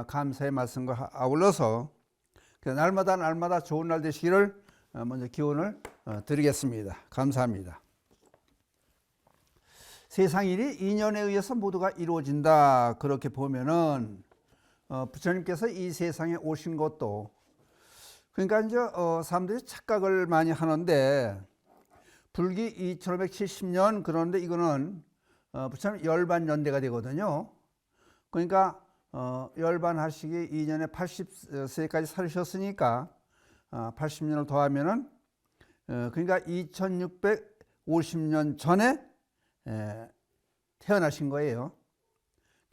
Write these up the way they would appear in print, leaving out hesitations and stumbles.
감사의 말씀과 아울러서 날마다 좋은 날 되시기를 먼저 기원을 드리겠습니다. 감사합니다. 세상 일이 인연에 의해서 모두가 이루어진다. 그렇게 보면은 부처님께서 이 세상에 오신 것도 그러니까 이제 사람들이 착각을 많이 하는데 불기 2570년 그런데 이거는 부처님 열반연대가 되거든요. 그러니까 열반하시기 이전에 80세까지 살으셨으니까 80년을 더하면은 그러니까 2650년 전에 태어나신 거예요.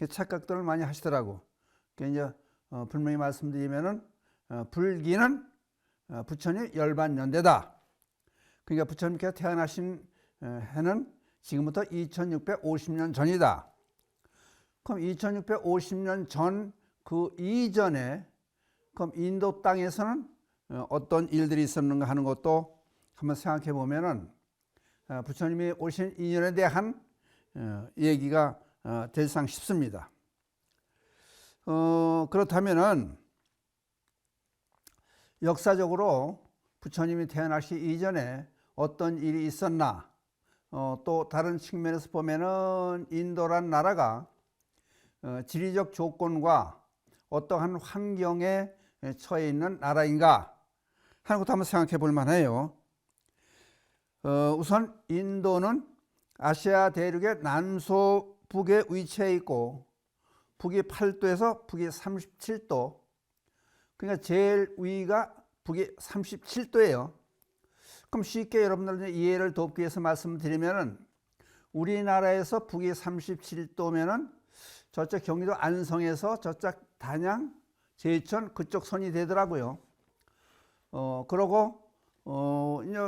착각들을 많이 하시더라고. 이제 분명히 말씀드리면은 불기는 부처님 열반연대다. 그러니까 부처님께서 태어나신 해는 지금부터 2650년 전이다. 그럼 2650년 전 그 이전에 그럼 인도 땅에서는 어떤 일들이 있었는가 하는 것도 한번 생각해 보면은 부처님이 오신 인연에 대한 얘기가 될상 싶습니다. 그렇다면은 역사적으로 부처님이 태어나시 이전에 어떤 일이 있었나? 또 다른 측면에서 보면은 인도란 나라가 지리적 조건과 어떠한 환경에 처해 있는 나라인가 하는 것도 한번 생각해 볼 만해요. 우선 인도는 아시아 대륙의 남서북에 위치해 있고 북위 8도에서 북위 37도, 그러니까 제일 위가 북위 37도예요. 그럼 쉽게 여러분들 이해를 돕기 위해서 말씀드리면은 우리나라에서 북위 37도면은 저쪽 경기도 안성에서 저쪽 단양, 제천 그쪽 선이 되더라고요. 그러고 이제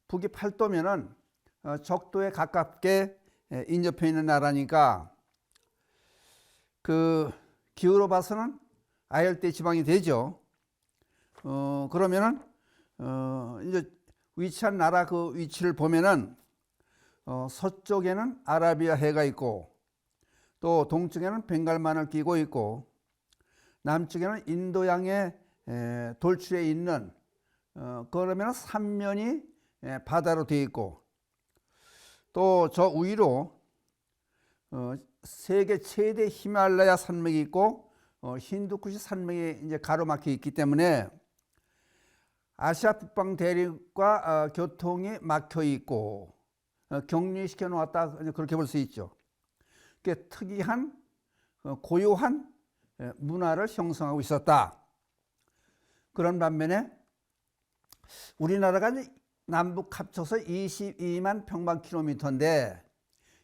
북위 8도면은 적도에 가깝게 인접해 있는 나라니까 그 기후로 봐서는 아열대 지방이 되죠. 그러면은 이제 위치한 나라 그 위치를 보면은 서쪽에는 아라비아 해가 있고 또 동쪽에는 벵갈만을 끼고 있고 남쪽에는 인도양의 돌출에 있는 그러면 삼면이 바다로 되어 있고 또 저 위로 세계 최대 히말라야 산맥이 있고 힌두쿠시 산맥이 이제 가로막혀 있기 때문에 아시아 북방 대륙과 교통이 막혀 있고 격리시켜 놓았다 그렇게 볼 수 있죠. 특이한 고요한 문화를 형성하고 있었다. 그런 반면에 우리나라가 남북 합쳐서 22만 평방킬로미터인데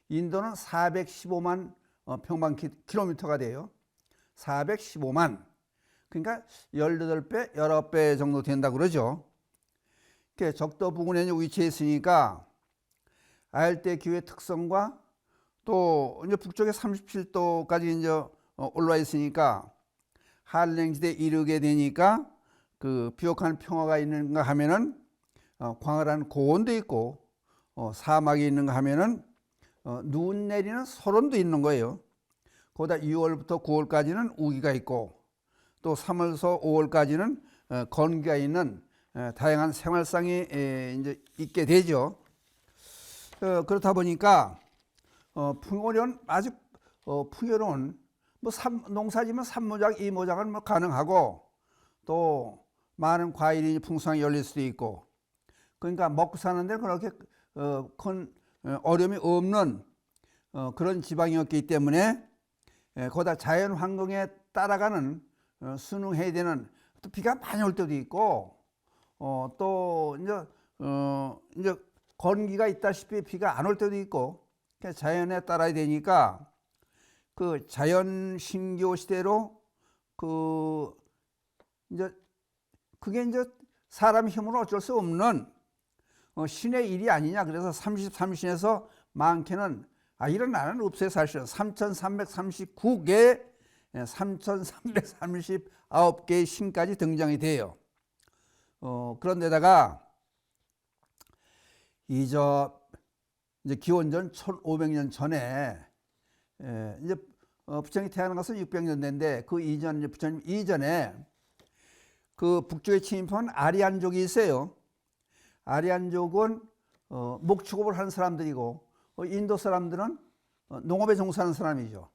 인도는 415만 평방킬로미터가 돼요. 415만. 그러니까 18배, 19배 정도 된다 그러죠. 적도 부근에 위치해 있으니까 아열대 기후의 특성과 또 이제 북쪽에 37도까지 이제 올라와 있으니까 한랭지대에 이르게 되니까 그 비옥한 평화가 있는가 하면은 광활한 고원도 있고 사막이 있는가 하면은 눈 내리는 설원도 있는 거예요. 거기다 6월부터 9월까지는 우기가 있고 또 3월에서 5월까지는 건기가 있는 다양한 생활상이 이제 있게 되죠. 그렇다 보니까 풍요로운 아주 풍요로운 뭐 농사지면 산모작, 이모작은 뭐 가능하고 또 많은 과일이 풍성하게 열릴 수도 있고 그러니까 먹고 사는데 그렇게 큰 어려움이 없는 그런 지방이었기 때문에 거기다 자연 환경에 따라가는 순응해야 되는 또 비가 많이 올 때도 있고 또 이제 건기가 있다시피 비가 안 올 때도 있고 자연에 따라야 되니까 그 자연 신교 시대로 그게 이제 사람 힘으로 어쩔 수 없는 신의 일이 아니냐. 그래서 33신에서 많게는 이런 나라는 없어요. 사실은 3339개 3339개의 신까지 등장이 돼요. 그런데다가 이제 기원전 1500년 전에 이제 부처님이 태어난 것은 600년 된데 그 이전 부처님 이전에 그 북쪽에 침입한 아리안족이 있어요. 아리안족은 목축업을 하는 사람들이고 인도 사람들은 농업에 종사하는 사람이죠.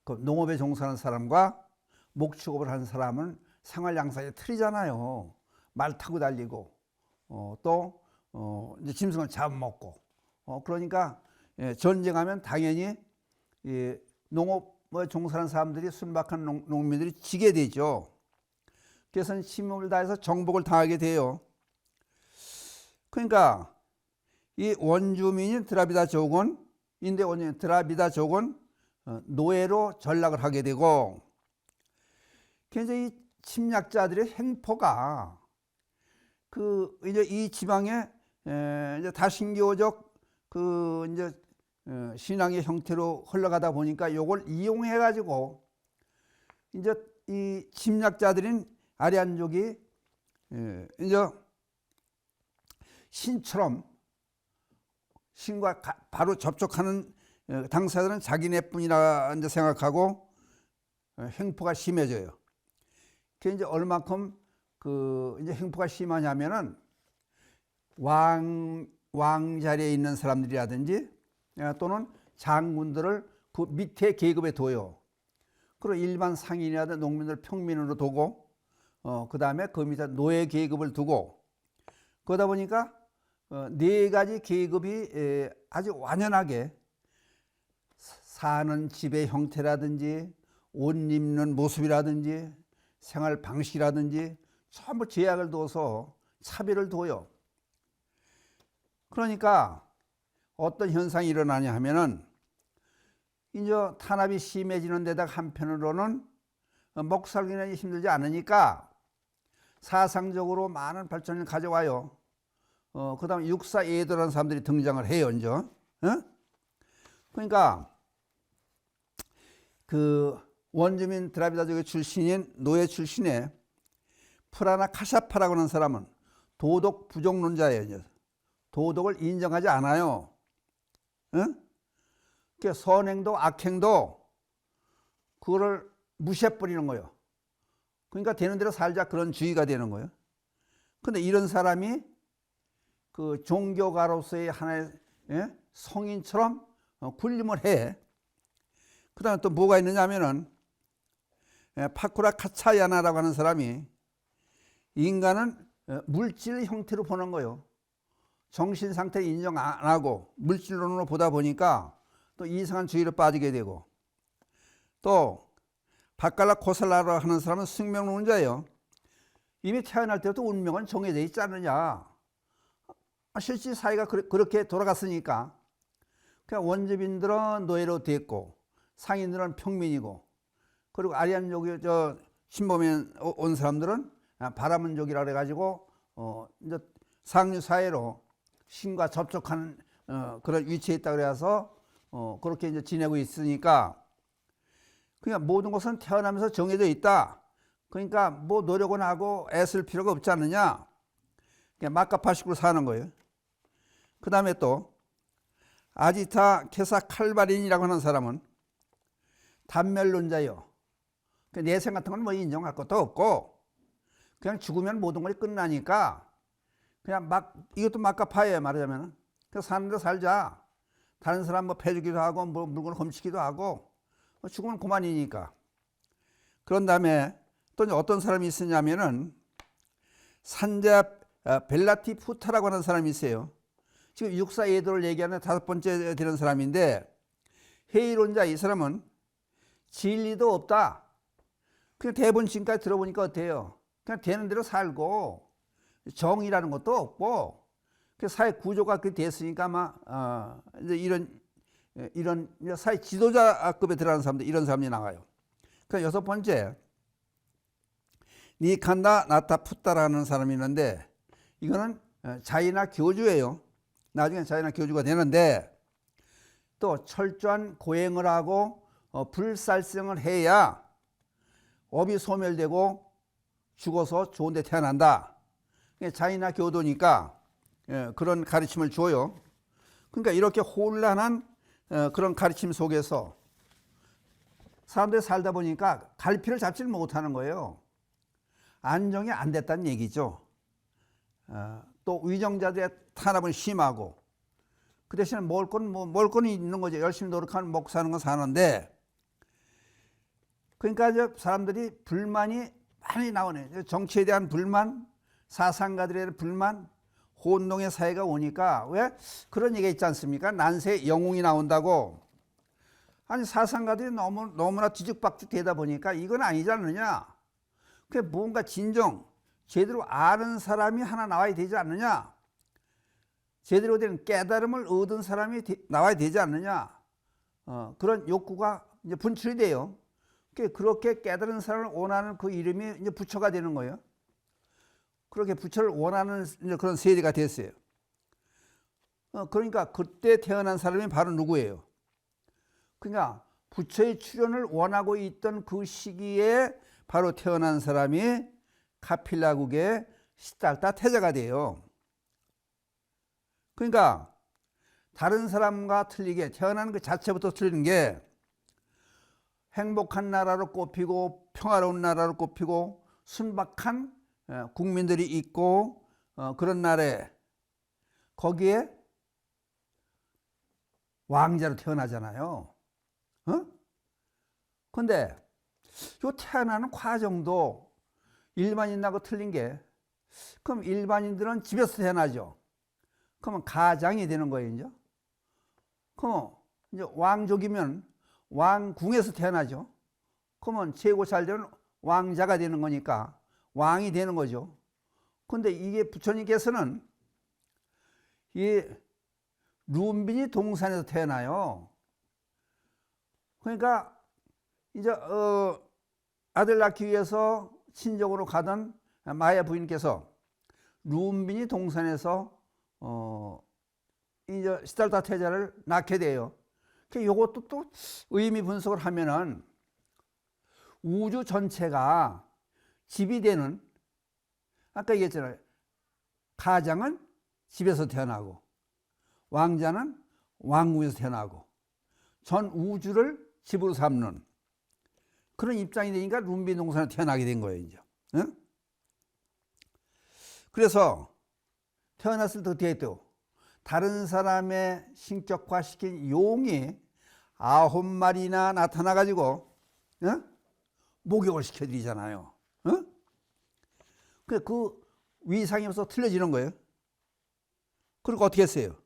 그 농업에 종사하는 사람과 목축업을 하는 사람은 생활 양상이 틀리잖아요. 말 타고 달리고 또 이제 짐승을 잡아먹고 그러니까 전쟁하면 당연히 농업에 종사하는 사람들이 순박한 농민들이 지게 되죠. 그래서 힘을 다해서 정복을 당하게 돼요. 그러니까 이 원주민인 드라비다족은 인도의 원주민 드라비다족은 노예로 전락을 하게 되고, 그래서 이 침략자들의 행포가 이제 이 지방에 이제 다신교적 이제 신앙의 형태로 흘러가다 보니까 요걸 이용해 가지고 이제 이 침략자들인 아리안족이 이제 신처럼 신과 바로 접촉하는 당사자들은 자기네뿐이라 이제 생각하고 행포가 심해져요. 그게 이제 얼마큼 이제 행포가 심하냐면은 왕 자리에 있는 사람들이라든지 또는 장군들을 그 밑에 계급에 둬요. 그리고 일반 상인이라든지 농민들 평민으로 두고 그 다음에 그 밑에 노예 계급을 두고, 그러다 보니까 네 가지 계급이 아주 완연하게 사는 집의 형태라든지 옷 입는 모습이라든지 생활 방식이라든지 전부 제약을 둬서 차별을 둬요. 그러니까 어떤 현상이 일어나냐 하면은 이제 탄압이 심해지는 데다가 한편으로는 먹살기는 힘들지 않으니까 사상적으로 많은 발전을 가져와요. 그 다음에 육사예도라는 사람들이 등장을 해요, 이제. 그러니까 그 원주민 드라비다족의 출신인 노예 출신의 프라나 카샤파라고 하는 사람은 도덕 부족론자예요. 이제. 도덕을 인정하지 않아요. 그러니까 선행도 악행도 그거를 무시해버리는 거예요. 그러니까 되는 대로 살자, 그런 주의가 되는 거예요. 근데 이런 사람이 그 종교가로서의 하나의 성인처럼 군림을 해. 그 다음에 또 뭐가 있느냐 하면은 파쿠라 카차야나라고 하는 사람이 인간은 물질 형태로 보는 거예요. 정신 상태를 인정 안 하고 물질론으로 보다 보니까 또 이상한 주의로 빠지게 되고, 또 바칼라 코살라라고 하는 사람은 숙명론자예요. 이미 태어날 때부터 운명은 정해져 있지 않느냐. 실제 사회가 그렇게 돌아갔으니까 그냥 원주민들은 노예로 됐고 상인들은 평민이고, 그리고 아리안족이 신범에 온 사람들은 바라문족이라 그래가지고 이제 상류 사회로 신과 접촉하는 그런 위치에 있다 그래서 그렇게 이제 지내고 있으니까, 그냥 모든 것은 태어나면서 정해져 있다. 그러니까 뭐 노력은 하고 애쓸 필요가 없지 않느냐. 그냥 막가파식으로 사는 거예요. 그 다음에 또 아지타 케사 칼바린이라고 하는 사람은 단멸론자예요. 내 생 같은 건 뭐 인정할 것도 없고 그냥 죽으면 모든 것이 끝나니까 그냥 이것도 막가파예요, 말하자면. 그래서 사는 데 살자. 다른 사람 뭐 패주기도 하고 뭐 물건을 훔치기도 하고 죽으면 그만이니까. 그런 다음에 또 어떤 사람이 있으냐면은 산자 벨라티 푸타라고 하는 사람이 있어요. 지금 육사예도를 얘기하는 5번째 되는 사람인데, 회의론자. 이 사람은 진리도 없다. 그냥 대본 지금까지 들어보니까 어때요? 그냥 되는 대로 살고 정의라는 것도 없고 사회 구조가 그렇게 됐으니까 아마 이제 이런 사회 지도자급에 들어가는 사람들, 이런 사람이 나와요. 그러니까 6번째 니칸다 나타푸타라는 사람이 있는데, 이거는 자이나 교주예요. 나중에 자이나 교주가 되는데, 또 철저한 고행을 하고 불살생을 해야 업이 소멸되고 죽어서 좋은 데 태어난다. 자이나 교도니까 그런 가르침을 줘요. 그러니까 이렇게 혼란한 그런 가르침 속에서 사람들이 살다 보니까 갈피를 잡지를 못하는 거예요. 안정이 안 됐다는 얘기죠. 또 위정자들의 탄압은 심하고, 그 대신에 먹을 건 있는 거죠. 열심히 노력하면 먹고 사는 건 사는데, 그러니까 이제 사람들이 불만이 많이 나오네. 정치에 대한 불만, 사상가들에 대한 불만, 혼동의 사회가 오니까, 왜 그런 얘기가 있지 않습니까? 난세에 영웅이 나온다고. 아니, 사상가들이 너무나 뒤죽박죽 되다 보니까 이건 아니지 않느냐. 그게 뭔가 진정 제대로 아는 사람이 하나 나와야 되지 않느냐. 제대로 된 깨달음을 얻은 사람이 나와야 되지 않느냐. 그런 욕구가 이제 분출이 돼요. 그렇게 깨달은 사람을 원하는 그 이름이 이제 부처가 되는 거예요. 그렇게 부처를 원하는 이제 그런 세대가 됐어요. 그러니까 그때 태어난 사람이 바로 누구예요? 그러니까 부처의 출현을 원하고 있던 그 시기에 바로 태어난 사람이 카필라국의 시달타 태자가 돼요. 그러니까 다른 사람과 틀리게 태어나는 그 자체부터 틀리는 게 행복한 나라로 꼽히고 평화로운 나라로 꼽히고 순박한 국민들이 있고 그런 나라에 거기에 왕자로 태어나잖아요. 근데 요 태어나는 과정도 일반인하고 틀린 게, 그럼 일반인들은 집에서 태어나죠. 그러면 가장이 되는 거예요, 이제. 그럼 이제 왕족이면 왕궁에서 태어나죠. 그러면 최고 잘 되는 왕자가 되는 거니까 왕이 되는 거죠. 근데 이게 부처님께서는 이 룸비니 동산에서 태어나요. 그러니까 이제 아들 낳기 위해서 친정으로 가던 마야 부인께서 룸비니 동산에서 이제 시달타 태자를 낳게 돼요. 이것도 또 의미 분석을 하면은 우주 전체가 집이 되는, 아까 얘기했잖아요. 가장은 집에서 태어나고 왕자는 왕궁에서 태어나고 전 우주를 집으로 삼는 그런 입장이 되니까 룸비 동산에 태어나게 된 거예요, 이제. 응? 그래서 태어났을 때 어떻게 했대요? 다른 사람의 신격화시킨 용이 9마리나 나타나가지고 목욕을 시켜드리잖아요. 그 위상이 없어서 틀려지는 거예요. 그러니까 어떻게 했어요?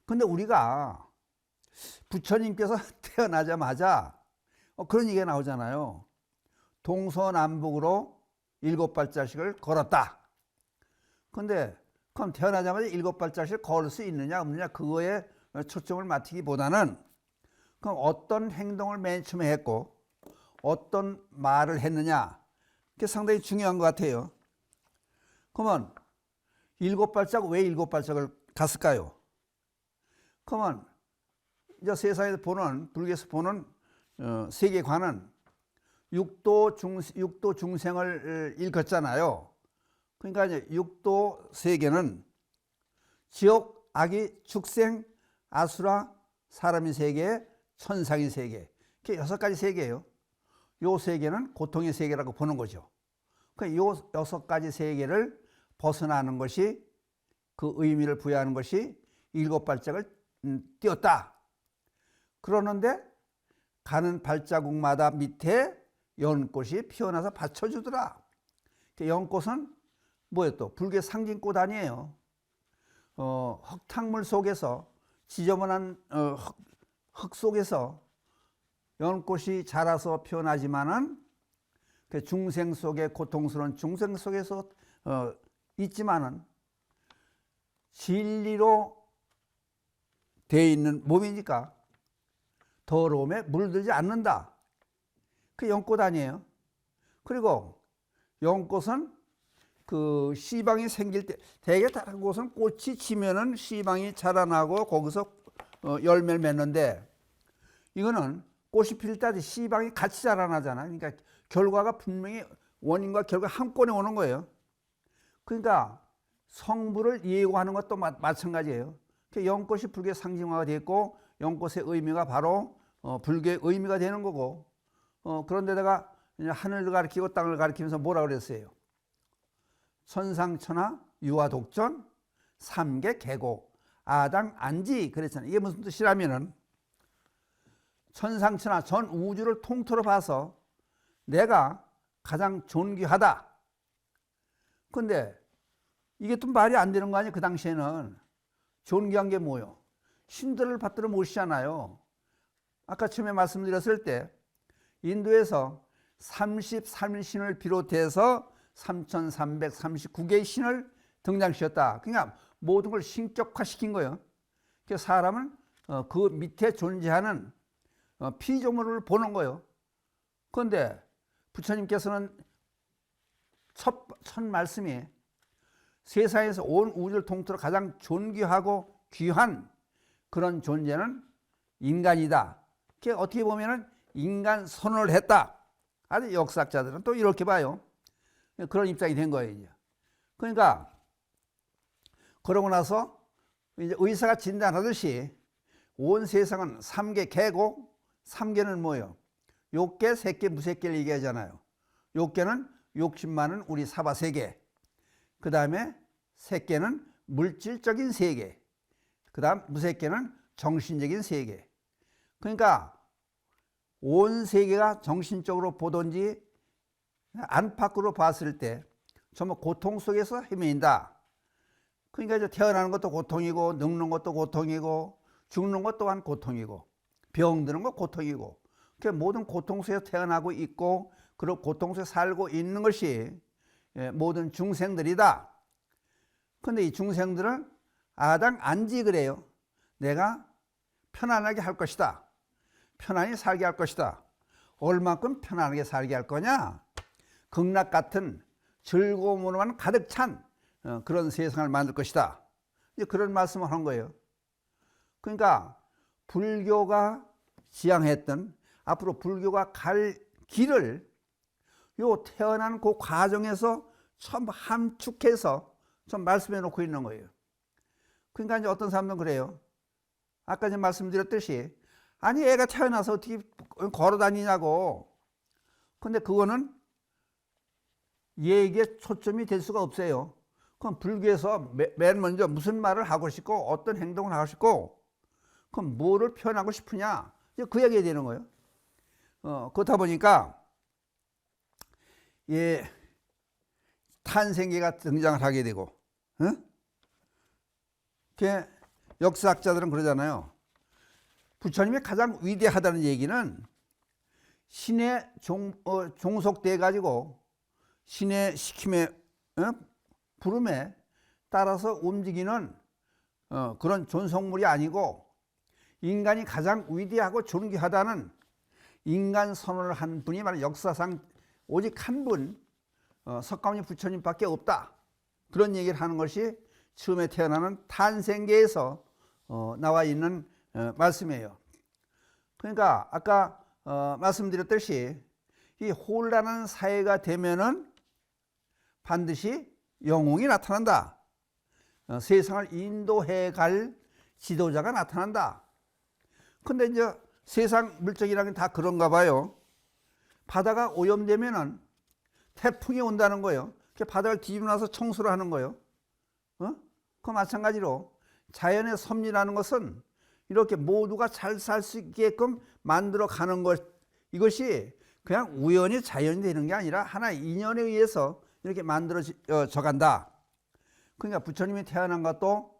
근데 우리가 부처님께서 태어나자마자 그런 얘기가 나오잖아요. 동서남북으로 7발자씩을 걸었다. 근데 그럼 태어나자마자 7발자씩을 걸을 수 있느냐 없느냐 그거에 초점을 맞추기보다는 그럼 어떤 행동을 맨 처음에 했고 어떤 말을 했느냐, 그게 상당히 중요한 것 같아요. 그러면 7발자국, 왜 7발자국을 갔을까요? 그러면 이제 세상에서 보는, 불교에서 보는 세계관은 육도 중생을 일컫잖아요. 그러니까 이제 육도 세계는 지옥, 악이, 축생, 아수라, 사람의 세계, 천상의 세계, 이렇게 6가지 세계예요. 요 세계는 고통의 세계라고 보는 거죠. 그러니까 요 6가지 세계를 벗어나는 것이, 그 의미를 부여하는 것이 7발짝을 띄었다. 그러는데 가는 발자국마다 밑에 연꽃이 피어나서 받쳐주더라. 연꽃은 뭐예요? 또 불교의 상징꽃 아니에요. 흙탕물 속에서, 지저분한 흙 속에서 연꽃이 자라서 피어나지만은 그 중생 속에, 고통스러운 중생 속에서 있지만은 진리로 되어 있는 몸이니까 더러움에 물들지 않는다. 그 연꽃 아니에요. 그리고 연꽃은 그 씨방이 생길 때, 대개 다른 곳은 꽃이 지면은 씨방이 자라나고 거기서 열매를 맺는데, 이거는 꽃이 필 때 씨방이 같이 자라나잖아요. 그러니까 결과가 분명히 원인과 결과 한꺼번에 오는 거예요. 그러니까 성부를 예고하는 것도 마찬가지예요. 연꽃이 불교의 상징화가 되었고, 연꽃의 의미가 바로 불교의 의미가 되는 거고, 그런데다가 하늘을 가리키고 땅을 가리키면서 뭐라 그랬어요? 천상천하 유아독존 삼계 계고 아당 안지 그랬잖아요. 이게 무슨 뜻이라면은 천상천하 전 우주를 통틀어 봐서 내가 가장 존귀하다. 근데 이게 또 말이 안 되는 거 아니에요? 그 당시에는 존귀한 게 뭐요? 신들을 받들어 모시잖아요. 아까 처음에 말씀드렸을 때 인도에서 33신을 비롯해서 3339개의 신을 등장시켰다. 그러니까 모든 걸 신격화시킨 거예요. 그래서 사람은 그 밑에 존재하는 피조물을 보는 거예요. 그런데 부처님께서는 첫 말씀이 세상에서 온 우주를 통틀어 가장 존귀하고 귀한 그런 존재는 인간이다. 어떻게 보면은 인간 선언을 했다. 아주 역사학자들은 또 이렇게 봐요. 그런 입장이 된 거예요. 이제. 그러니까 그러고 나서 이제 의사가 진단하듯이 온 세상은 삼계 계고, 삼계는 뭐예요? 욕계, 색계, 무색계를 얘기하잖아요. 욕계는 욕심 많은 우리 사바세계, 그 다음에 색계는 물질적인 세계, 그 다음 무색계는 정신적인 세계. 그러니까 온 세계가 정신적으로 보든지 안팎으로 봤을 때 전부 고통 속에서 헤매인다. 그러니까 이제 태어나는 것도 고통이고, 늙는 것도 고통이고, 죽는 것 또한 고통이고, 병드는 것 고통이고, 그러니까 모든 고통 속에 태어나고 있고, 그리고 고통 속에 살고 있는 것이 모든 중생들이다. 그런데 이 중생들은 아당 안지 그래요. 내가 편안하게 할 것이다. 편안히 살게 할 것이다. 얼만큼 편안하게 살게 할 거냐? 극락 같은 즐거움으로만 가득 찬 그런 세상을 만들 것이다. 이제 그런 말씀을 한 거예요. 그러니까 불교가 지향했던, 앞으로 불교가 갈 길을 요 태어난 그 과정에서 전부 함축해서 좀 말씀해 놓고 있는 거예요. 그러니까 이제 어떤 사람들은 그래요. 아까 이제 말씀드렸듯이, 아니 애가 태어나서 어떻게 걸어 다니냐고. 근데 그거는 얘기에 초점이 될 수가 없어요. 그럼 불교에서 맨 먼저 무슨 말을 하고 싶고 어떤 행동을 하고 싶고, 그럼 뭐를 표현하고 싶으냐, 이제 그 얘기가 되는 거예요. 그렇다 보니까 탄생계가 등장을 하게 되고, 역사학자들은 그러잖아요. 부처님이 가장 위대하다는 얘기는 신의 종속돼 가지고 신의 시킴에, 부름에 따라서 움직이는 그런 존속물이 아니고, 인간이 가장 위대하고 존귀하다는 인간 선언을 한 분이 바로 역사상 오직 한 분, 석가모니 부처님밖에 없다. 그런 얘기를 하는 것이 처음에 태어나는 탄생계에서 나와 있는 말씀이에요. 그러니까 아까 말씀드렸듯이 이 혼란한 사회가 되면은 반드시 영웅이 나타난다. 세상을 인도해 갈 지도자가 나타난다. 근데 이제 세상 물정이라는 게 다 그런가 봐요. 바다가 오염되면은 태풍이 온다는 거예요. 바다를 뒤집어 놔서 청소를 하는 거예요. 그 마찬가지로 자연의 섭리라는 것은 이렇게 모두가 잘 살 수 있게끔 만들어 가는 것, 이것이 그냥 우연히 자연이 되는 게 아니라 하나의 인연에 의해서 이렇게 만들어져 간다. 그러니까 부처님이 태어난 것도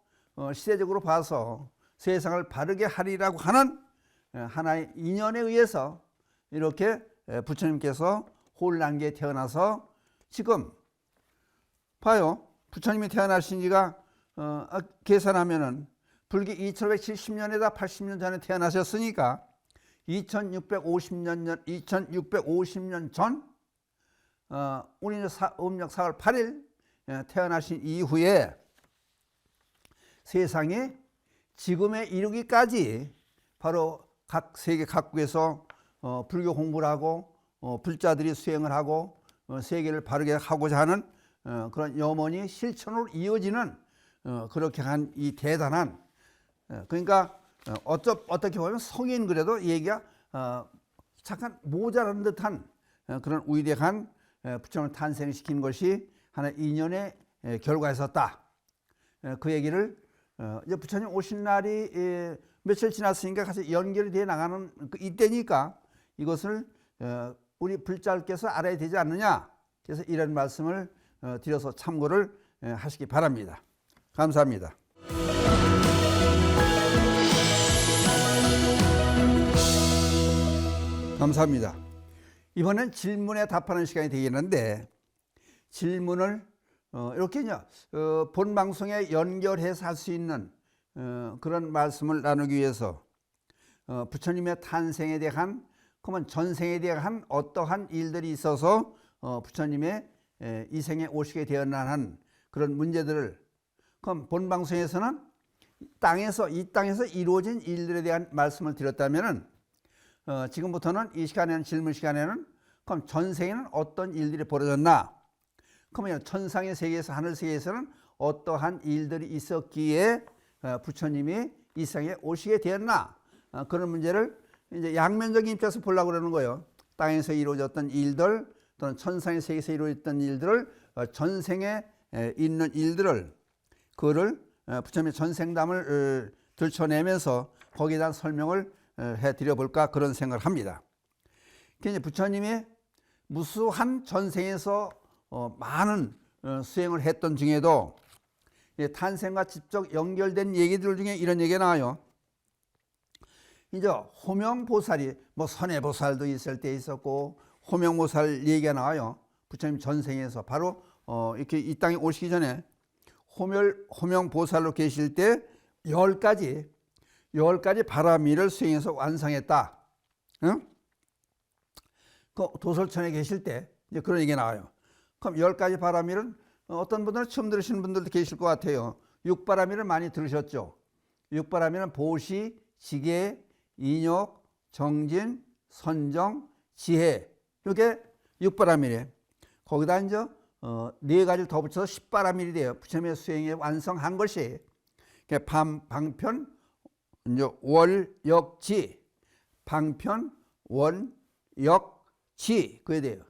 시대적으로 봐서 세상을 바르게 하리라고 하는 하나의 인연에 의해서 이렇게 부처님께서 혼란계에 태어나서, 지금 봐요. 부처님이 태어나신 지가 계산하면은 불교 2570년에다 80년 전에 태어나셨으니까 2650년 전, 우리 음력 4월 8일 태어나신 이후에 세상에 지금에 이르기까지 바로 각 세계 각국에서 불교 공부를 하고 불자들이 수행을 하고 세계를 바르게 하고자 하는 그런 염원이 실천으로 이어지는 그렇게 한 이 대단한, 그러니까 어떻게 보면 성인 그래도 얘기가 잠깐 모자란 듯한 그런 위대한 부처님을 탄생시킨 것이 하나의 인연의 결과였었다. 그 얘기를 이제 부처님 오신 날이 며칠 지났으니까 같이 연결이 돼 나가는 이때니까 이것을 우리 불자께서 알아야 되지 않느냐. 그래서 이런 말씀을 드려서 참고를 하시기 바랍니다. 감사합니다. 감사합니다. 이번엔 질문에 답하는 시간이 되겠는데 질문을 이렇게요 본 방송에 연결해서 할 수 있는 그런 말씀을 나누기 위해서 부처님의 탄생에 대한 그러면 전생에 대한 어떠한 일들이 있어서 부처님의 이 생에 오시게 되었나 하는 그런 문제들을 그럼 본 방송에서는 이 땅에서 이루어진 일들에 대한 말씀을 드렸다면은 지금부터는 이 시간에는 질문 시간에는 그럼 전생에는 어떤 일들이 벌어졌나? 그러면 천상의 세계에서 하늘 세계에서는 어떠한 일들이 있었기에 부처님이 이 세상에 오시게 되었나? 그런 문제를 이제 양면적인 입장에서 보려고 그러는 거예요. 땅에서 이루어졌던 일들 또는 천상의 세계에서 이루어졌던 일들을 전생에 있는 일들을 그거를 부처님의 전생담을 들춰내면서 거기에 대한 설명을 해드려 볼까 그런 생각을 합니다. 이제 부처님이 무수한 전생에서 많은 수행을 했던 중에도 탄생과 직접 연결된 얘기들 중에 이런 얘기가 나와요. 이제 호명보살이 뭐 선해보살도 있을 때 있었고 호명보살 얘기가 나와요. 부처님 전생에서 바로 이렇게 이 땅에 오시기 전에 호명보살로 계실 때 10가지 바라미를 수행해서 완성했다. 응? 그 도솔천에 계실 때 이제 그런 얘기가 나와요. 그럼 10가지 바라미는 어떤 분들은 처음 들으시는 분들도 계실 것 같아요. 6바라미를 많이 들으셨죠. 6바라미는 보시, 지계, 인욕, 정진, 선정, 지혜. 이게 6바라미래. 거기다 이제 4가지를 더 붙여서 10바라밀이 돼요. 부처님의 수행에 완성한 것이 방편, 이제 월역지, 방편, 원역지 그게 돼요.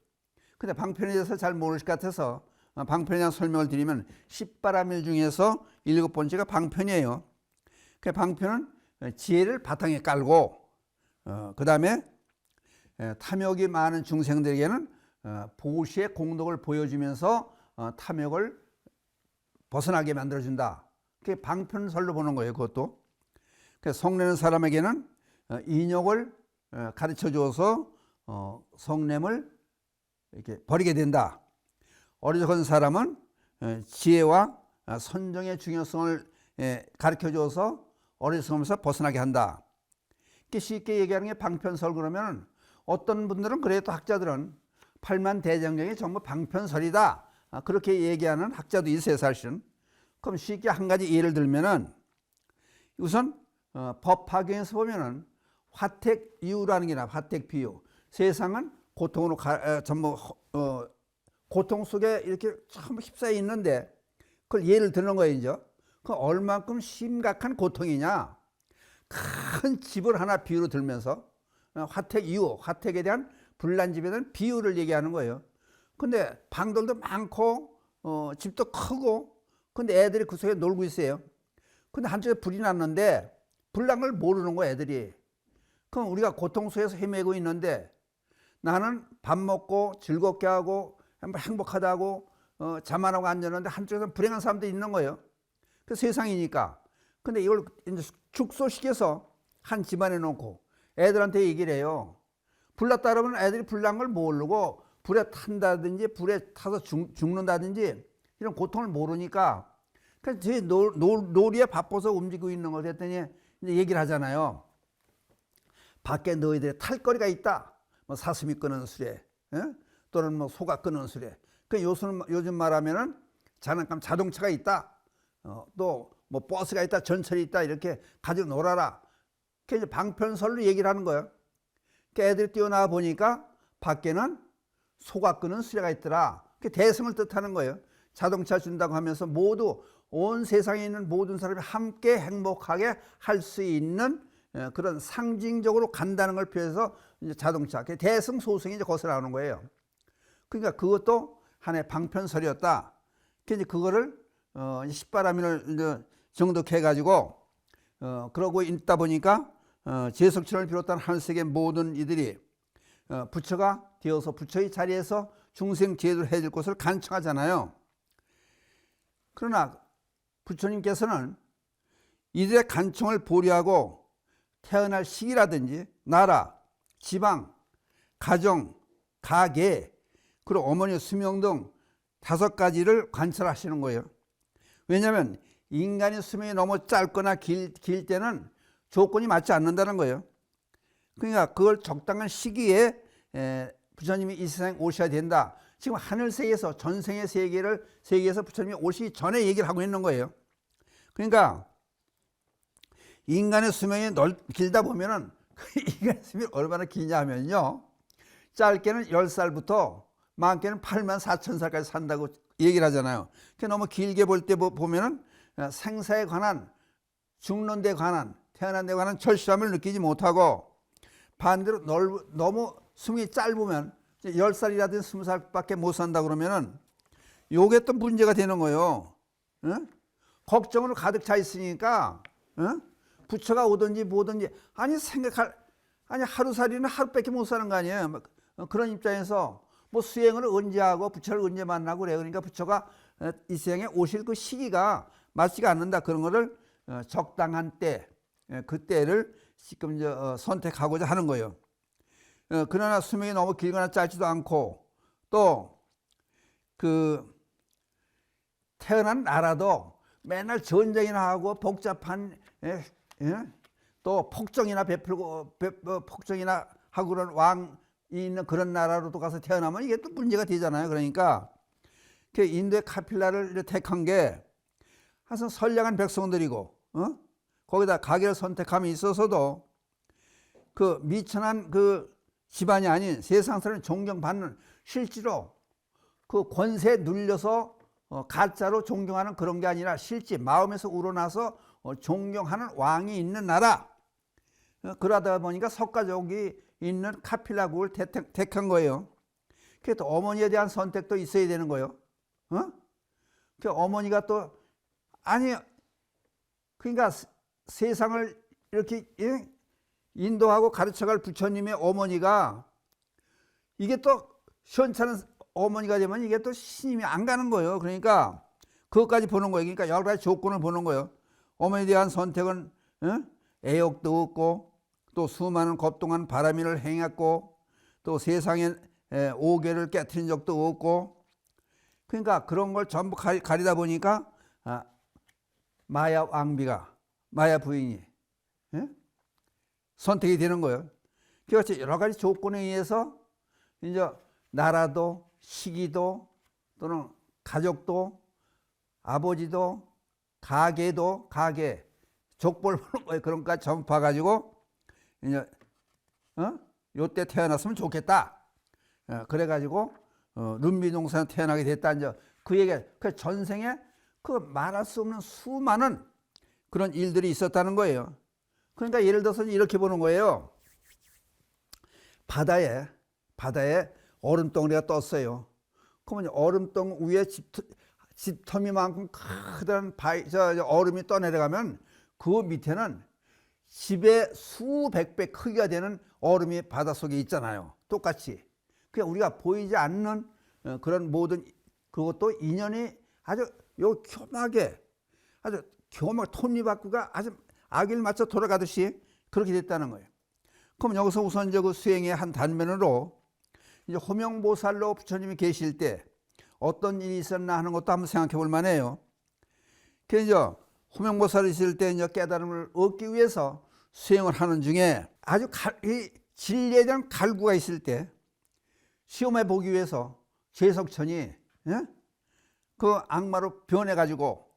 근데 방편에 대해서 잘 모르실 것 같아서 방편에 대한 설명을 드리면 10바라밀 중에서 7번째가 방편이에요. 그 방편은 지혜를 바탕에 깔고 그 다음에 탐욕이 많은 중생들에게는 보시의 공덕을 보여주면서 탐욕을 벗어나게 만들어준다. 그게 방편설로 보는 거예요. 그것도. 성내는 사람에게는 인욕을 가르쳐 주어서 성냄을 이렇게 버리게 된다. 어리석은 사람은 지혜와 선정의 중요성을 가르쳐 주어서 어리석음에서 벗어나게 한다. 쉽게 얘기하는 게 방편설. 그러면 어떤 분들은 그래요. 또 학자들은 팔만대장경이 전부 방편설이다. 그렇게 얘기하는 학자도 있어요. 사실은. 그럼 쉽게 한 가지 예를 들면은 우선 법화경에서 보면은 화택이유라는 게 나와. 화택비유. 세상은 고통으로 전부 고통 속에 이렇게 참 휩싸여 있는데 그걸 예를 드는 거예요. 이제 그 얼만큼 심각한 고통이냐. 큰 집을 하나 비유로 들면서 화택이유, 화택에 대한 불난집에 대한 비유를 얘기하는 거예요. 근데 방들도 많고 집도 크고 근데 애들이 그 속에 놀고 있어요. 근데 한쪽에 불이 났는데 불난 걸 모르는 거야 애들이. 그럼 우리가 고통 속에서 헤매고 있는데 나는 밥 먹고 즐겁게 하고 행복하다고 잠 안 하고 앉았는데 한쪽에서 불행한 사람도 있는 거예요. 그 세상이니까. 근데 이걸 이제 축소시켜서 한 집안에 놓고 애들한테 얘기를 해요. 불났다 그러면 애들이 불난 걸 모르고 불에 탄다든지 불에 타서 죽는다든지 이런 고통을 모르니까 그래서 제 놀이에 바빠서 움직이고 있는 거 됐더니 이제 얘기를 하잖아요. 밖에 너희들의 탈거리가 있다. 뭐 사슴이 끄는 수레, 또는 뭐 소가 끄는 수레. 그 요즘 말하면은 장난감 자동차가 있다. 또 뭐 버스가 있다, 전철이 있다 이렇게 가지고 놀아라. 그 이제 방편설로 얘기를 하는 거예요. 그 애들이 뛰어나와 보니까 밖에는 소가 끄는 수레가 있더라. 그 대승을 뜻하는 거예요. 자동차 준다고 하면서 모두 온 세상에 있는 모든 사람이 함께 행복하게 할 수 있는 그런 상징적으로 간다는 걸 표해서 이제 자동차, 대승소승이 이제 거기서 나오는 거예요. 그러니까 그것도 하나의 방편설이었다. 이제 그거를 십바라민을 이제 정독해가지고 그러고 있다 보니까 제석천을 비롯한 한세계 모든 이들이 부처가 되어서 부처의 자리에서 중생 제도를 해줄 것을 간청하잖아요. 그러나 부처님께서는 이들의 간청을 보류하고 태어날 시기라든지 나라, 지방, 가정, 가계, 그리고 어머니의 수명 등 5가지를 관찰하시는 거예요. 왜냐하면 인간의 수명이 너무 짧거나 길 때는 조건이 맞지 않는다는 거예요. 그러니까 그걸 적당한 시기에 부처님이 이 세상에 오셔야 된다. 지금 하늘세계에서 전생의 세계에서 부처님이 오시기 전에 얘기를 하고 있는 거예요. 그러니까 인간의 수명이 길다 보면은 인간의 수명이 얼마나 기냐 하면요, 짧게는 10살부터 많게는 84,000살까지 산다고 얘기를 하잖아요. 너무 길게 볼 때 보면은 생사에 관한, 죽는 데 관한, 태어난 데 관한 절실함을 느끼지 못하고, 반대로 너무 수명이 짧으면 10살이라든지 20살밖에 못 산다 그러면은 요게 또 문제가 되는 거예요. 응? 걱정으로 가득 차 있으니까 부처가 오든지 뭐든지 아니 하루살이는 하루밖에 못 사는 거 아니에요. 그런 입장에서 뭐 수행을 언제 하고 부처를 언제 만나고 그래. 그러니까 부처가 이 세상에 오실 그 시기가 맞지가 않는다. 그런 거를 적당한 때, 그 때를 지금 이제 선택하고자 하는 거예요. 그러나 수명이 너무 길거나 짧지도 않고, 또 태어난 나라도 맨날 전쟁이나 하고 복잡한 또 폭정이나 베풀고 폭정이나 하고 그런 왕이 있는 그런 나라로도 가서 태어나면 이게 또 문제가 되잖아요. 그러니까 인도의 카필라를 택한 게 항상 선량한 백성들이고 거기다 가계를 선택함이 있어서도 그 미천한 그 집안이 아닌 세상 사람이 존경받는, 실제로 그 권세에 눌려서 가짜로 존경하는 그런 게 아니라 실제 마음에서 우러나서 존경하는 왕이 있는 나라, 그러다 보니까 석가족이 있는 카필라국을 택한 거예요. 그래서 어머니에 대한 선택도 있어야 되는 거예요. 그 어머니가 또 그러니까 세상을 이렇게 인도하고 가르쳐갈 부처님의 어머니가 이게 또 시원찮은 어머니가 되면 이게 또 신임이 안 가는 거예요. 그러니까 그것까지 보는 거예요. 그러니까 여러 가지 조건을 보는 거예요. 어머니에 대한 선택은 애욕도 없고, 또 수많은 겁동한 바람일을 행했고, 또 세상에 오계를 깨트린 적도 없고, 그러니까 그런 걸 전부 가리다 보니까 마야 왕비가, 마야 부인이 선택이 되는 거예요. 그렇지, 여러 가지 조건에 의해서 이제 나라도 시기도 또는 가족도 아버지도 가계 족볼 보는 거예요. 그런 것까지 전부 봐가지고 이제 요때 태어났으면 좋겠다. 그래가지고 룸비동산에 태어나게 됐다. 이제 그 얘기가 그 전생에 그 말할 수 없는 수많은 그런 일들이 있었다는 거예요. 그러니까 예를 들어서 이렇게 보는 거예요. 바다에 얼음덩어리가 떴어요. 그러면 얼음덩 위에 집터미만큼 크던 얼음이 떠내려가면 그 밑에는 집의 수백 배 크기가 되는 얼음이 바닷속에 있잖아요. 똑같이. 그냥 우리가 보이지 않는 그런 모든 그것도 인연이 아주 교묘하게 톱니바퀴가 아주 아기를 맞춰 돌아가듯이 그렇게 됐다는 거예요. 그럼 여기서 우선 이제 그 수행의 한 단면으로 이제 호명보살로 부처님이 계실 때 어떤 일이 있었나 하는 것도 한번 생각해 볼 만해요. 그래서 호명보살이 있을 때 이제 깨달음을 얻기 위해서 수행을 하는 중에 아주 진리에 대한 갈구가 있을 때 시험해 보기 위해서 제석천이 그 악마로 변해가지고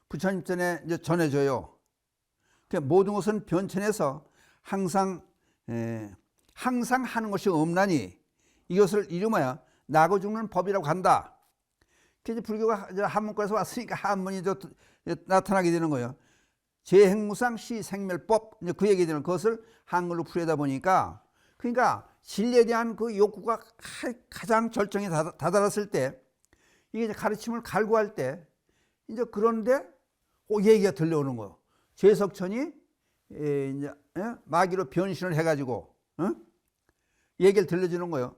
부처님 전에 이제 전해줘요. 모든 것은 변천해서 항상 하는 것이 없나니 이것을 이름하여 나고 죽는 법이라고 한다. 그래서 불교가 한문과에서 왔으니까 한문이 나타나게 되는 거예요. 재행무상 시생멸법, 이제 그 얘기 되는 그것을 한글로 풀이하다 보니까, 그러니까 진리에 대한 그 욕구가 가장 절정에 다다랐을 때, 이게 이제 가르침을 갈구할 때, 이제 그런데 얘기가 들려오는 거예요. 죄석천이 이제 마귀로 변신을 해가지고 얘기를 들려주는 거예요.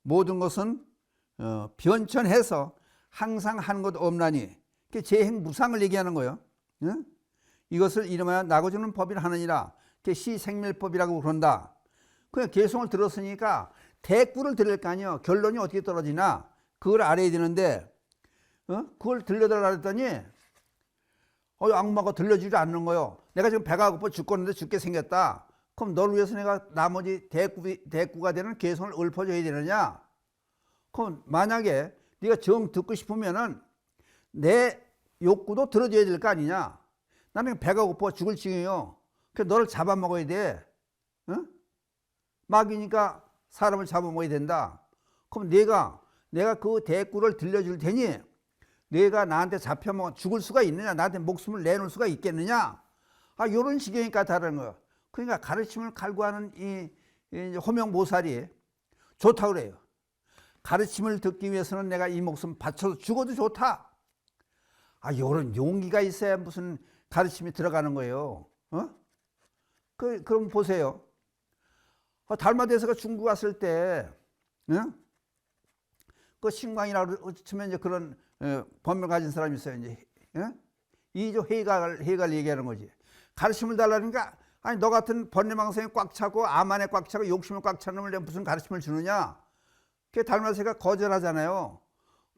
모든 것은 변천해서 항상 하는 것 없나니, 재행무상을 얘기하는 거예요. 이것을 이름하여 나고 주는 법이라 하느니라. 시생멸법이라고 그런다. 그냥 개송을 들었으니까 대꾸를 들을 거 아니에요. 결론이 어떻게 떨어지나 그걸 알아야 되는데, 그걸 들려달라 그랬더니 악마가 들려주지 않는 거예요. 내가 지금 배가 고파 죽겠는데 죽게 생겼다. 그럼 너를 위해서 내가 나머지 대꾸가 되는 개송을 읊어줘야 되느냐? 그럼 만약에 네가 정 듣고 싶으면은 내 욕구도 들어줘야 될 거 아니냐? 나는 배가 고파 죽을 지경이요. 그래서 너를 잡아먹어야 돼. 마귀니까 사람을 잡아먹어야 된다. 그럼 내가 그 대꾸를 들려줄 테니 내가 나한테 잡혀먹어 죽을 수가 있느냐? 나한테 목숨을 내놓을 수가 있겠느냐? 요런 지경이니까 다른 거예요. 그러니까 가르침을 갈구하는 이 호명보살이 좋다고 그래요. 가르침을 듣기 위해서는 내가 이 목숨 바쳐서 죽어도 좋다. 요런 용기가 있어야 무슨 가르침이 들어가는 거예요. 그럼 보세요. 달마대사가 중국 왔을 때, 그 신광이라고 치면 이제 그런 법명을 가진 사람이 있어요. 이제 이조 해갈 얘기하는 거지. 가르침을 달라니까, 아니 너 같은 번뇌망상에 꽉 차고 암안에 꽉 차고 욕심에 꽉 찬 놈을 내가 무슨 가르침을 주느냐? 그 달마대사가 거절하잖아요.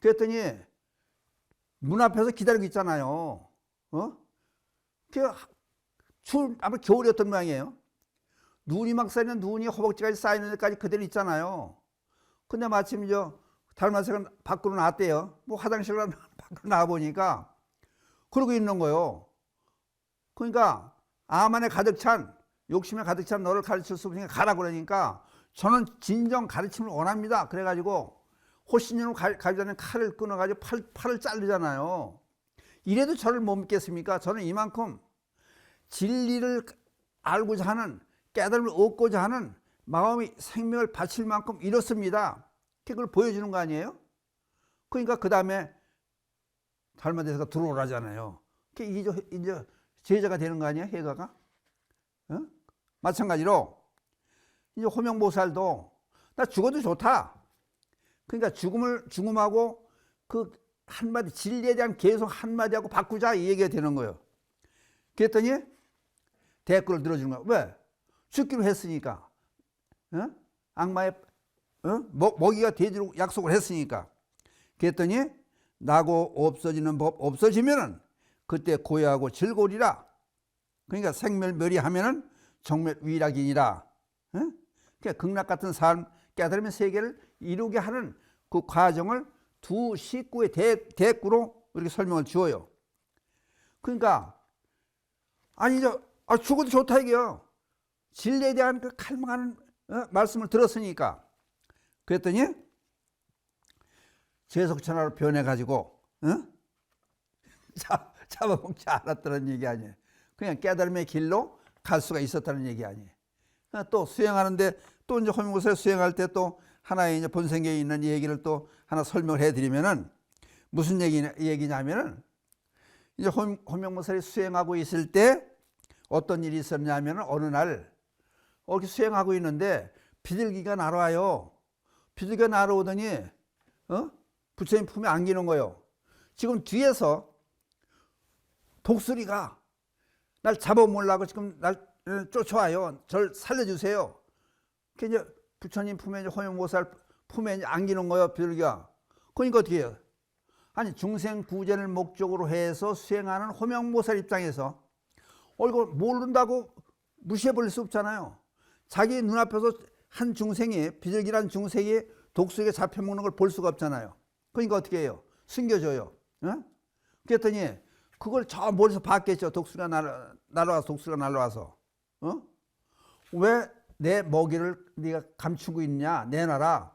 그랬더니 문 앞에서 기다리고 있잖아요. 아마 겨울이었던 모양이에요. 눈이 막 쌓이는 눈이 허벅지까지 쌓이는 데까지 그대로 있잖아요. 근데 마침 달마대사가 밖으로 나왔대요. 뭐 화장실로 밖으로 나와보니까 그러고 있는 거예요. 그러니까 암안에 가득 찬, 욕심에 가득 찬 너를 가르칠 수 없으니까 가라 그러니까 저는 진정 가르침을 원합니다. 그래가지고 호신님을 가져다는 칼을 끊어가지고 팔을 자르잖아요. 이래도 저를 못 믿겠습니까? 저는 이만큼 진리를 알고자 하는, 깨달음을 얻고자 하는 마음이 생명을 바칠 만큼 이렇습니다. 그걸 보여주는 거 아니에요? 그러니까 그 다음에 달마대사가 들어오라잖아요. 이제 제자가 되는 거 아니에요? 해가가? 마찬가지로 이제 호명보살도 나 죽어도 좋다. 그러니까 죽음하고 그 한마디 진리에 대한 계속 한마디하고 바꾸자 이 얘기가 되는 거예요. 그랬더니 대꾸를 들어주는 거야. 왜? 죽기로 했으니까. 악마의 먹이가 되도록 약속을 했으니까. 그랬더니 나고 없어지는 법 없어지면은 그때 고요하고 즐거우리라. 그러니까 생멸멸이하면은 정멸위락이니라. 그러니까 극락 같은 삶, 깨달음의 세계를 이루게 하는 그 과정을 두 식구의 대꾸로 이렇게 설명을 주어요. 그러니까 죽어도 좋다 이게요. 진리에 대한 그 칼망하는 말씀을 들었으니까. 그랬더니 재석천하로 변해가지고 잡아먹지 않았다는 얘기 아니에요. 그냥 깨달음의 길로 갈 수가 있었다는 얘기 아니에요. 또 수행하는데 또 이제 호명보살 수행할 때 또 하나의 이제 본생계에 있는 얘기를 또 하나 설명을 해드리면은 무슨 얘기냐면은 이제 호명보살이 수행하고 있을 때 어떤 일이 있었냐면은 어느 날 이렇게 수행하고 있는데 비둘기가 날아와요. 비둘기가 날아오더니 부처님 품에 안기는 거예요. 지금 뒤에서 독수리가 날 잡아먹으려고 지금 날 쫓아와요. 저를 살려주세요. 이제 부처님 품에 호명보살 품에 안기는 거예요. 비둘기가. 그러니까 어떻게 해요? 아니 중생 구제를 목적으로 해서 수행하는 호명보살 입장에서 이거 모른다고 무시해버릴 수 없잖아요. 자기 눈앞에서 한 중생이, 비둘기란 중생이 독수리에 잡혀먹는 걸 볼 수가 없잖아요. 그러니까 어떻게 해요? 숨겨줘요. 그랬더니 그걸 저 멀리서 봤겠죠. 독수리가 날아와서. 왜 내 먹이를 네가 감추고 있냐? 내놔라.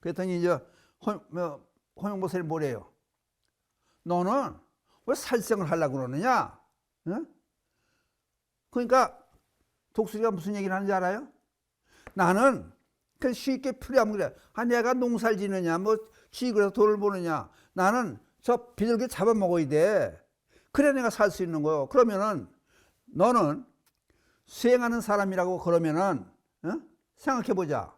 그랬더니 이제 호명보살이 뭐래요? 너는 왜 살생을 하려고 그러느냐? 그러니까 독수리가 무슨 얘기를 하는지 알아요? 나는 그 쉽게 풀이하면 그래. 내가 농사를 지느냐, 뭐 쥐고 해서 돈을 버느냐. 나는 저 비둘기 잡아먹어야 돼. 그래 내가 살 수 있는 거요. 그러면은 너는 수행하는 사람이라고 그러면은 생각해 보자.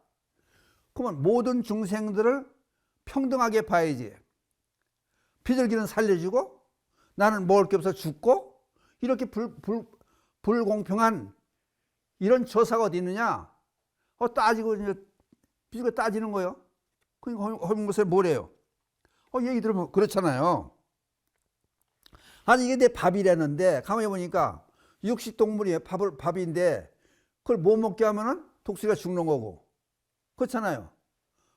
그러면 모든 중생들을 평등하게 봐야지. 비둘기는 살려주고 나는 먹을 게 없어 죽고 이렇게 불공평한 이런 저사가 어디 있느냐? 따지고 이제 비둘기가 따지는 거예요. 그러니까 허문보살이 뭐래요? 얘기 들으면 그렇잖아요. 아니 이게 내 밥이라는데 가만히 보니까 육식동물이에요. 밥인데 그걸 못 먹게 하면은 독수리가 죽는 거고 그렇잖아요.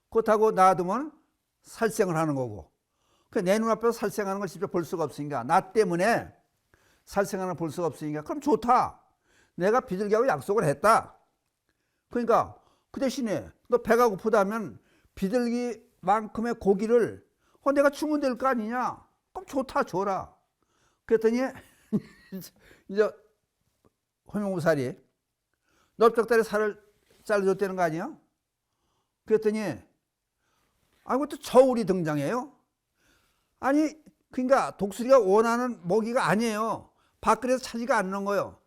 그렇다고 놔두면 살생을 하는 거고 내 눈앞에서 살생하는 걸 직접 볼 수가 없으니까 나 때문에 살생하는 걸 볼 수가 없으니까 그럼 좋다. 내가 비둘기하고 약속을 했다. 그러니까 그 대신에 너 배가 고프다면 비둘기만큼의 고기를 내가 주면 될 거 아니냐. 그럼 좋다 줘라. 그랬더니 이제 허명보살이 넓적다리 살을 잘라줬다는 거 아니에요? 그랬더니 그것도 저울이 등장해요. 아니 그러니까 독수리가 원하는 먹이가 아니에요. 밖에서 차지가 않는 거예요.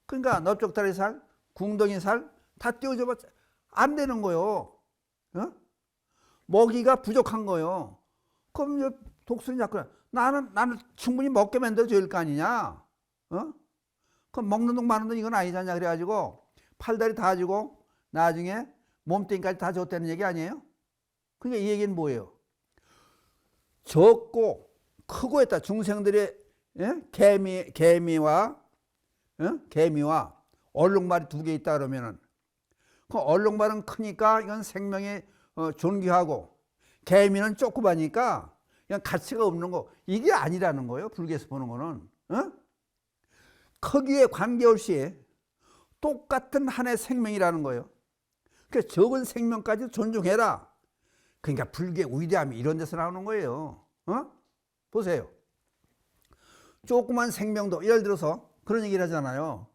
그러니까 넓적다리 살, 궁덩이 살 다 띄워줘봤자 안 되는 거예요. 먹이가 부족한 거예요. 그럼 독수리 자꾸 나는 충분히 먹게 만들어줄 거 아니냐. 그럼 먹는 동 마는 동 이건 아니잖냐. 그래가지고 팔다리 다 주고 나중에 몸뚱이까지 다 줬다는 얘기 아니에요? 그러니까 이 얘기는 뭐예요? 적고 크고 했다. 중생들의 개미와 얼룩말이 두 개 있다 그러면은 그 얼룩말은 크니까 이건 생명이 존귀하고 개미는 조그마니까 그냥 가치가 없는 거. 이게 아니라는 거예요. 불교에서 보는 거는. 크기에 관계없이 똑같은 하나의 생명이라는 거예요. 그래서 적은 생명까지 존중해라. 그러니까 불교의 위대함이 이런 데서 나오는 거예요. 보세요. 조그만 생명도 예를 들어서 그런 얘기를 하잖아요.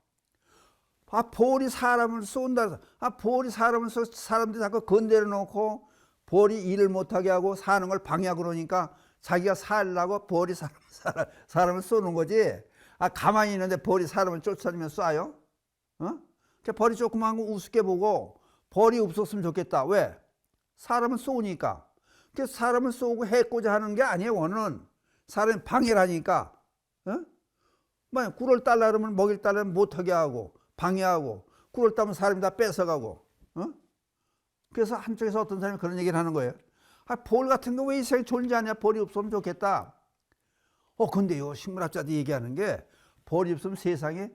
벌이 사람을 쏜다. 벌이 사람을 쏘 사람들이 자꾸 건드려 놓고 벌이 일을 못하게 하고 사는 걸 방해하고 그러니까 자기가 살려고 벌이 사람을 쏘는 거지. 가만히 있는데 벌이 사람을 쫓아다니면 쏴요? 벌이 조그만 거 우습게 보고 벌이 없었으면 좋겠다. 왜? 사람을 쏘니까. 그래서 사람을 쏘고 해코자 하는 게 아니에요. 원은 사람이 방해를 하니까. 꿀을 딸라 그러면 먹일 딸라면 못하게 하고 방해하고 꿀을 따면 사람이 다 뺏어가고. 그래서 한쪽에서 어떤 사람이 그런 얘기를 하는 거예요. 벌 같은 거 왜 이 세상에 존재하냐. 벌이 없으면 좋겠다. 근데요 식물학자들이 얘기하는 게 벌이 없으면 세상에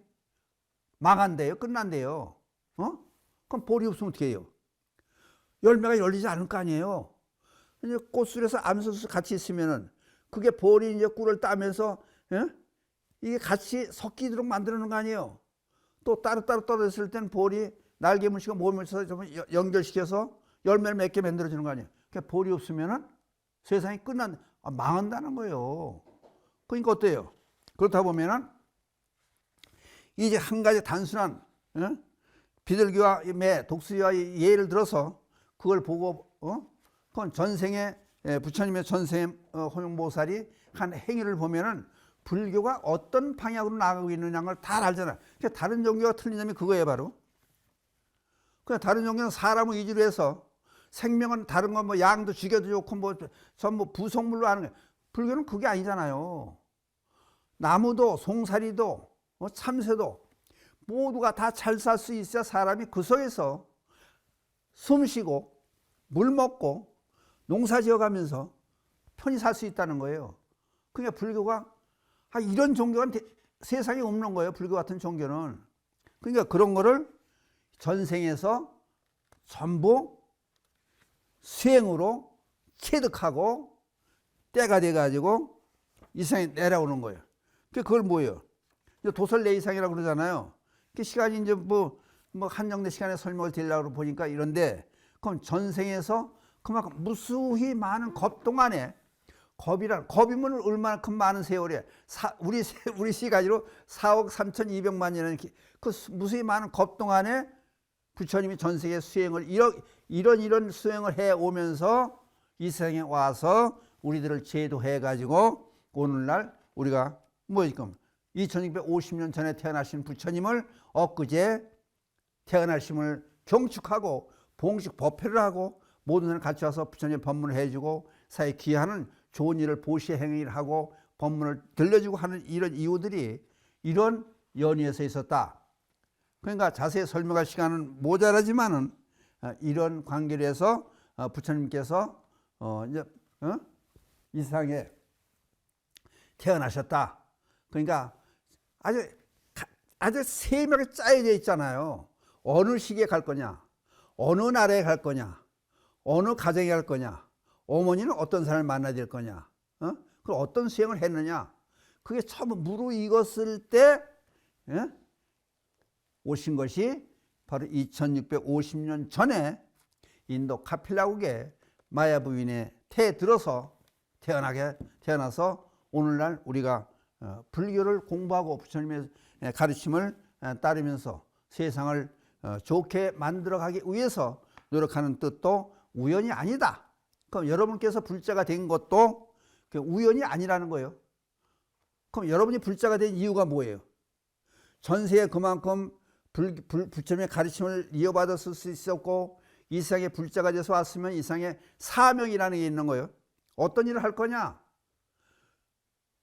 망한대요. 끝난대요. 그럼 벌이 없으면 어떻게 해요? 열매가 열리지 않을 거 아니에요. 이제 꽃술에서 암소수 같이 있으면은 그게 벌이 이제 꿀을 따면서 이게 같이 섞이도록 만드는 거 아니에요. 또 따로따로 떨어졌을 때는 벌이 날개 물시고 몸을 연결시켜서 열매를 맺게 만들어주는 거 아니에요. 그러니까 벌이 없으면은 세상이 망한다는 거예요. 그러니까 어때요? 그렇다 보면은 이제 한 가지 단순한 비둘기와 독수리와 예를 들어서 그걸 보고 그건 전생에 부처님의 전생에 허명보살이 한 행위를 보면은 불교가 어떤 방향으로 나가고 있느냐는 걸 다 알잖아요. 그러니까 다른 종교가 틀린 점이 그거예요, 바로. 그냥 다른 종교는 사람을 위주로 해서 생명은 다른 건 뭐 양도 죽여도 좋고 뭐 전부 부속물로 하는 거예요. 불교는 그게 아니잖아요. 나무도 송사리도 참새도 모두가 다 잘 살 수 있어야 사람이 그 속에서 숨 쉬고 물 먹고 농사 지어가면서 편히 살 수 있다는 거예요. 그러니까 불교가 이런 종교가 세상에 없는 거예요. 불교 같은 종교는. 그러니까 그런 거를 전생에서 전부 수행으로 체득하고 때가 돼가지고 이 세상에 내려오는 거예요. 그걸 뭐예요? 도설내이상이라고 그러잖아요. 그 시간이 이제 뭐 한정된 시간에 설명을 드리려고 보니까 이런데 그럼 전생에서 그만큼 무수히 많은 겁 동안에 겁이면 얼마큼 많은 세월에 우리 시가지로 4억 3,200만 년은 그 무수히 많은 겁 동안에 부처님이 전 세계 수행을 이런 수행을 해 오면서 이 세상에 와서 우리들을 제도해 가지고 오늘날 우리가 뭐 지금 2650년 전에 태어나신 부처님을 엊그제 태어나심을 경축하고 봉식 법회를 하고 모든 사람 같이 와서 부처님 법문을 해주고 사회 기하는 좋은 일을 보시 행위를 하고 법문을 들려주고 하는 이런 이유들이 이런 연유에서 있었다. 그러니까 자세히 설명할 시간은 모자라지만은 이런 관계로 해서 부처님께서 이제 이 세상에 태어나셨다. 그러니까 아주 세밀하게 짜여져 있잖아요. 어느 시기에 갈 거냐, 어느 나라에 갈 거냐, 어느 가정에 갈 거냐, 어머니는 어떤 사람을 만나야 될 거냐, 그리고 어떤 수행을 했느냐. 그게 처음 무르익었을 때 오신 것이 바로 2650년 전에 인도 카필라국의 마야 부인의 태에 들어서 태어나서 오늘날 우리가 불교를 공부하고 부처님의 가르침을 따르면서 세상을 좋게 만들어가기 위해서 노력하는 뜻도 우연이 아니다. 그럼 여러분께서 불자가 된 것도 우연이 아니라는 거예요. 그럼 여러분이 불자가 된 이유가 뭐예요? 전세에 그만큼 부처님의 가르침을 이어받았을 수 있었고 이 세상에 불자가 돼서 왔으면 이 세상에 사명이라는 게 있는 거예요. 어떤 일을 할 거냐?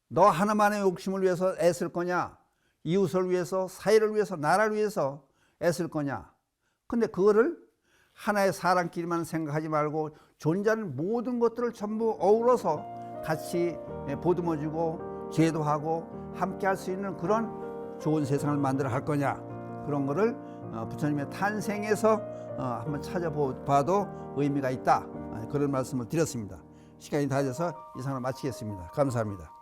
너 하나만의 욕심을 위해서 애쓸 거냐? 이웃을 위해서, 사회를 위해서, 나라를 위해서 애쓸 거냐? 근데 그거를 하나의 사람끼리만 생각하지 말고 존재하는 모든 것들을 전부 어우러서 같이 보듬어주고 제도하고 함께 할 수 있는 그런 좋은 세상을 만들어 갈 거냐? 그런 거를 부처님의 탄생에서 한번 찾아봐도 의미가 있다. 그런 말씀을 드렸습니다. 시간이 다 돼서 이상을 마치겠습니다. 감사합니다.